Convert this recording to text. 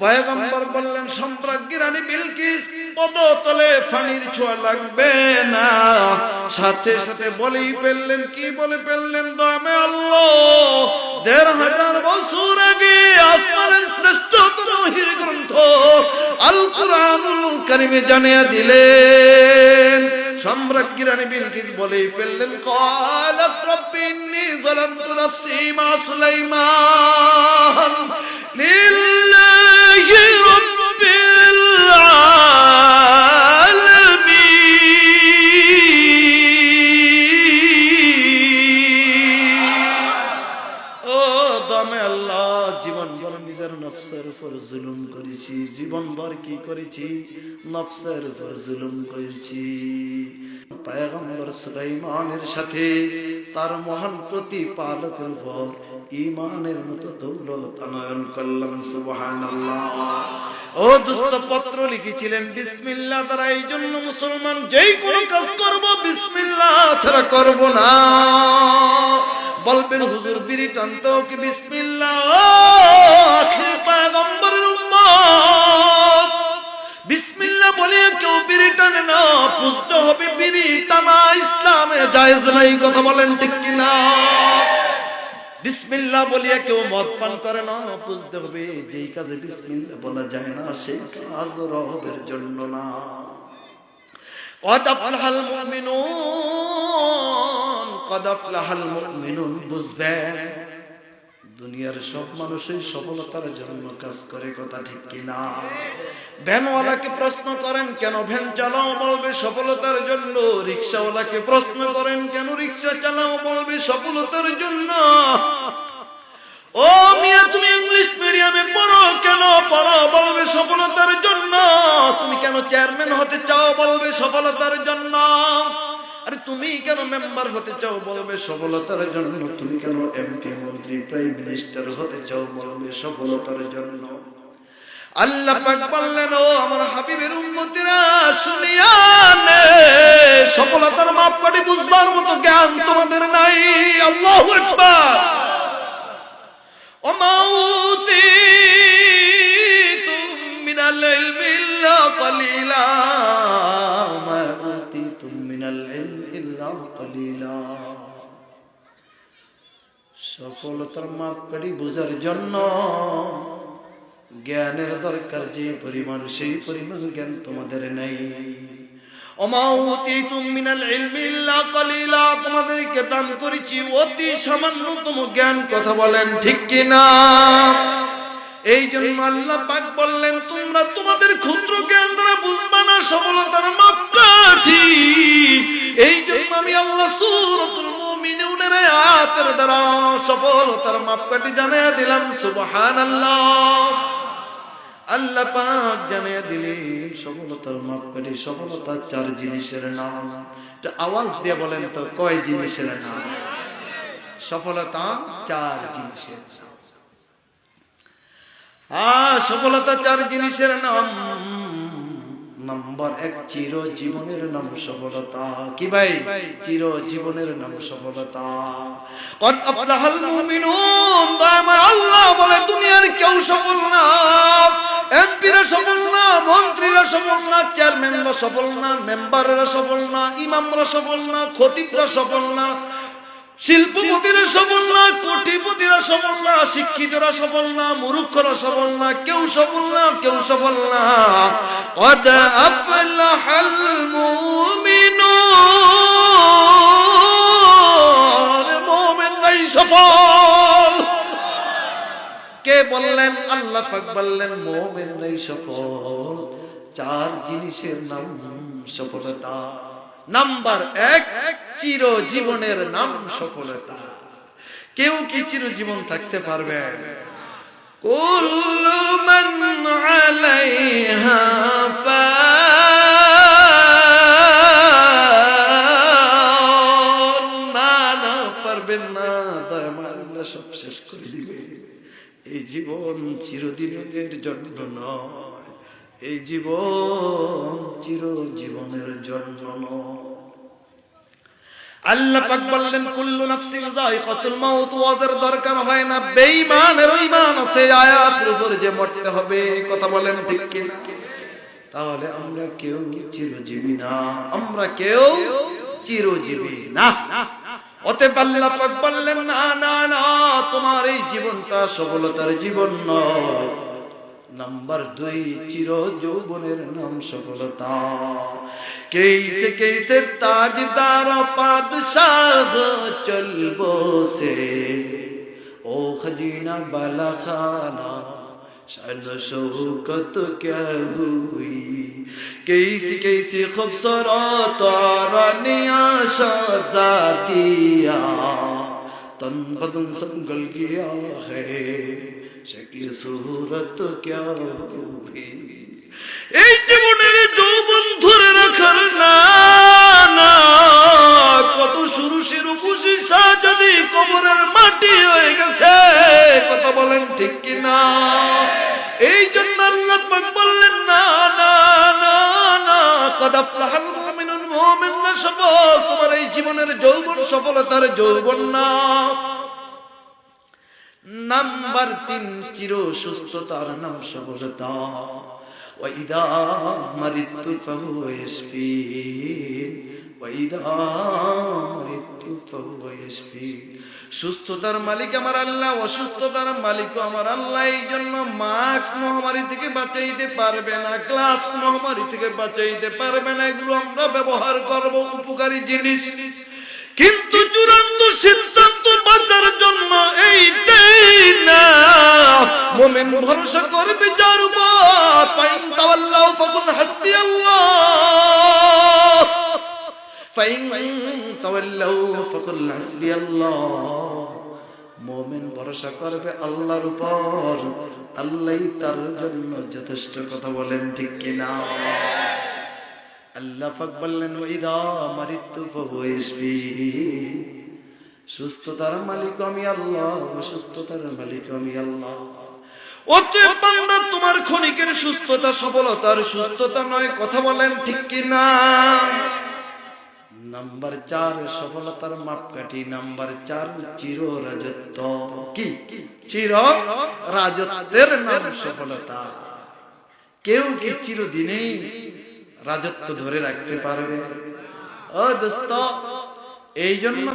পয়গম্বর বললেন, সম্রাজ্ঞী রানী বিলকিস পদতলে পানির ছোঁয়া লাগবে না। সাথে সাথে বলেই ফেললেন, কি বলে ফেললেন? দমে আল্লাহ ১৫০০ বছর আগে আসমানের শ্রেষ্ঠতম ওহীর গ্রন্থ আল কুরআনুল কারীমে জানিয়ে দিলেন। সম্রাজ্ঞী রানী বিলকিস বলেই ফেললেন, ক্বালাত রাব্বি ইন্নী যালামতু নাফসি মা সুলাইমান লিল্লাহি রাব্বিল আলামিন। ও দমে আল্লাহ, জীবনভর নিজের নফসের উপর জুলুম করেছি, জীবনভর কি করেছি? নফসের উপর জুলুম করেছি। পয়গম্বর সুলাইমানের সাথে তার মহান প্রতিপালকের উপর ঈমানের মতো দৌলত আনয়ন করলাম। সুবহানাল্লাহ। ও দোস্ত, পত্র লিখেছিলেন বিসমিল্লাহ দ্বারা। এই জন্য মুসলমান যেই কোনো কাজ করব বিসমিল্লাহ ছাড়া করব না। বলবেন হুজুর বিড়ি টানতেও কি বিসমিল্লাহ? আখির পয়গম্বরের উম্মত বিসমিল্লাহ বলে কেউ বিড়ি টানে না। বুঝতে হবে বিড়ি টানা ইসলামে জায়েজ নাই। কথা বলেন ঠিক কিনা? বিসমিল্লাহ বলিয়া কেউ মদ পান করে না। বুঝতে হবে যেই কাজে বিসমিল্লাহ বলা যায় না সেই কাজ রবের জন্য না। কদ আফলাহাল মুমিনুন, কদ আফলাহাল মুমিনুন। বুঝবেন দুনিয়ার সব মানুষই সফলতার জন্য কাজ করে। কথা ঠিক কিনা? ভ্যানওয়ালাকে প্রশ্ন করেন কেন ভ্যান চালাও? বলবে সফলতার জন্য। রিকশাওয়ালাকে প্রশ্ন করেন কেন রিকশা চালাও? বলবে সফলতার জন্য। ও মিয়া, তুমি ইংলিশ মিডিয়ামে পড়ো কেন? পড়ো, বলবে সফলতার জন্য। তুমি কেন চেয়ারম্যান হতে চাও? বলবে সফলতার জন্য। আরে তুমি কেন মেম্বার হতে চাও? বলবে সফলতার জন্য। তুমি কেন এমপি, মন্ত্রী, প্রাইম মিনিস্টার হতে চাও? বলবে সফলতার জন্য। আল্লাহ পাক বললেন, ও আমার হাবিবের উম্মতিরা শুনিয়া নে, সফলতার মাপকাঠি বুঝবার মতো জ্ঞান তোমাদের নাই। আল্লাহু আকবার। ওমা উতীতুম মিনাল ইলমি ইল্লা কলিলা, ওমা উতীতুম মিনাল ইলমি ইল্লা কলিলা। সফলতার মাপকাঠি বোঝার জন্য জ্ঞানের দরকার যে পরিমাণ, সেই পরিমাণ জ্ঞান তোমাদের নেই। ওমা উতীতুম মিনাল ইলমি ইল্লা কলিলা, তোমাদেরকে দান করেছি অতি সামান্যতম জ্ঞান। কথা বলেন ঠিক কিনা? এই জন্য আল্লাহ পাক বললেন, তোমরা তোমাদের ক্ষুদ্র জ্ঞান দ্বারা বুঝবা না সফলতার মাপকাঠি। এই জন্য আমি আল্লাহ সূরাতুল মুমিনুনের আয়াতের দ্বারা সফলতার মাপকাঠি জানিয়ে দিলাম। সুবহানাল্লাহ। আল্লাহ পাক জানিয়ে দিলেন সফলতার মাপকাঠি। সফলতা 4 জিনিসের নাম। এটা আওয়াজ দিয়ে বলেন তো, কয় জিনিসের নাম? সফলতা 4 জিনিসের নাম। সফলতা 4 জিনিসের নাম। নাম্বার 1, চিরজীবনের নাম সফলতা। কি ভাই? চিরজীবনের নাম সফলতা। কদ আফলাহাল মুমিনুন। আল্লাহ বলে দুনিয়ার কেউ সফল না। এমপিরা সফল না, মন্ত্রীরা সফল না, চেয়ারম্যানরা সফল না, মেম্বাররা সফল না, ইমামরা সফল না, খতিবরা সফল না, শিল্পপতিরা সফল না, কোটিপতিরা সফল না, শিক্ষিতরা সফল না, মূর্খরা সফল না, কেউ সফল না, কেউ সফল না। কদ আফলাহাল মুমিনুন, মুমিনরাই সফল। কে বললেন? আল্লাহ পাক বললেন মুমিনরাই সফল। 4 জিনিসের নাম সফলতা। নাম্বার 1, চিরজীবনের নাম সফলতা। কেউ কি চিরজীবন থাকতে পারবে? কুল্লু মান আলাইহা ফান। না, পারবেন না। দয়াময় সব শেষ করে দিবে। এই জীবন চিরদিনের জন্য নয়, এই জীবন চিরজীবনের জন্য নয়। আল্লাহ পাক বললেন কুল্লু নাফসিন যায়িকাতুল মাউত, ওয়াজের দরকার হয় না, বেঈমানের ঈমান আছে আয়াতের উপর যে মরতে হবে। কথা বলেন ঠিক কি না? তাহলে আমরা কেউ চিরজীবী না, আমরা কেউ চিরজীবী না। অতএব আল্লাহ পাক বললেন না না না, তোমার এই জীবনটা সফলতার জীবন নয়। নাম্বার 2, চির যৌবনের নাম সফলতা। कैसे कैसे ताजदार पादशाह चलबो से, ओ खजीना बाला खाना शान शौकत क्या हुई। कैसी कैसी खूबसूरत रानिया शहजादिया, तन बदन संगल गया है, शक्ल सूरत क्या हुई। এই জীবনের যৌবন ধরে রাখার না না, কত সুরুষের উপশিষা যদি কবরের মাটি হয়ে গেছে। কথা বলেন ঠিক কি না? এই জন্য আল্লাহ পাক বললেন না না না না, কদ আফলাহাল মুমিনুন, মুমিনরা সফল। তোমার এই জীবনের যৌবন সফলতার যৌবন না। নাম্বার 3, চির সুস্থতার নাম সফলতা। وإذا مرضت فهو يشفين وإذا مرضت فهو يشفين। সুস্থতার মালিক আমার আল্লাহ, অসুস্থতার মালিক আমার আল্লাহ। এই জন্য মাস্ক মহামারী থেকে বাঁচাইতে পারবে না, গ্লাভস মহামারী থেকে বাঁচাইতে পারবে না। এগুলো আমরা ব্যবহার করব, উপকারী জিনিস। কিন্তু চূড়ান্ত সিদ্ধান্ত বাঁচার জন্য এইটাই না। মুমিন ভরসা করবে যার উপর, ফাইন তাওয়াল্লাউ ফাকুল হাসবিয়াল্লাহ, ফাইন তাওয়াল্লাউ ফাকুল হাসবিয়াল্লাহ। মুমিন ভরসা করবে আল্লাহর উপর, আল্লাহই তার জন্য যথেষ্ট। কথা বলেন ঠিক কি না? আল্লাহ পাক বললেন ওয়াইদা মারিতু ফাহুয়া ইয়াশফিন। সুস্থতার মালিক আমি আল্লাহ, অসুস্থতার মালিক আমি আল্লাহ। অতএব বান্দা, তোমার ক্ষণিকের সুস্থতা সফলতার সুস্থতা নয়। কথা বলেন ঠিক কি না? নাম্বার 4, সফলতার মাপকাঠি। নাম্বার 4, চির রাজত্ব। কি? চির রাজত্বের নাম সফলতা। কেউ কি চিরদিনেই রাজত্ব ধরে রাখতে পারবে? ও দোস্ত, এই জন্য